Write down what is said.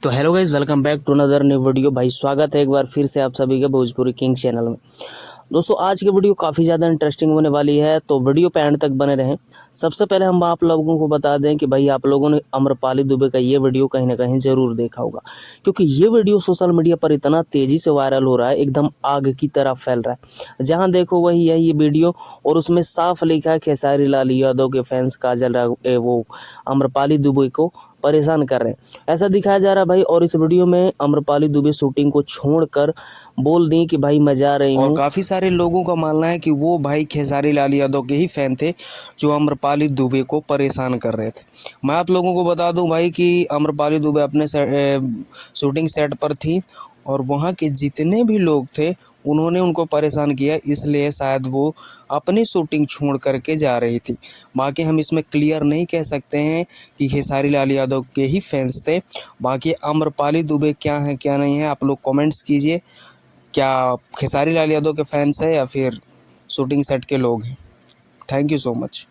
तो hello guys, welcome back to another new video. भाई स्वागत है एक बार फिर से आप सभी के भोजपुरी किंग चैनल में। दोस्तों आज की वीडियो काफ़ी ज़्यादा इंटरेस्टिंग होने वाली है, तो वीडियो पे एंड तक बने रहें। सबसे पहले हम आप लोगों को बता दें कि भाई आप लोगों ने अम्रपाली दुबे का ये वीडियो कहीं ना कहीं ज़रूर देखा होगा, क्योंकि ये वीडियो सोशल मीडिया पर इतना तेज़ी से वायरल हो रहा है, एकदम आग की तरह फैल रहा है। जहाँ देखो वही है ये वीडियो, और उसमें साफ लिखा है खेसारी लाल यादव के फैंस वो अम्रपाली दुबे को परेशान कर रहे हैं, ऐसा दिखाया जा रहा है भाई। और इस वीडियो में अम्रपाली दुबे शूटिंग को छोड़कर बोल दी कि भाई मैं जा रही हूँ, और काफ़ी सारे लोगों का मानना है कि वो भाई खेसारी लाल यादव के ही फैन थे जो अम्रपाली दुबे को परेशान कर रहे थे। मैं आप लोगों को बता दूं भाई कि अम्रपाली दुबे अपने शूटिंग सेट पर थी, और वहाँ के जितने भी लोग थे उन्होंने उनको परेशान किया, इसलिए शायद वो अपनी शूटिंग छोड़ करके जा रही थी। बाकी हम इसमें क्लियर नहीं कह सकते हैं कि खेसारी लाल यादव के ही फैंस थे। बाकी अम्रपाली दुबे क्या है क्या नहीं है, आप लोग कमेंट्स कीजिए। क्या खेसारी लाल यादव के फैंस है या फिर शूटिंग सेट के लोग हैं? Thank you so much.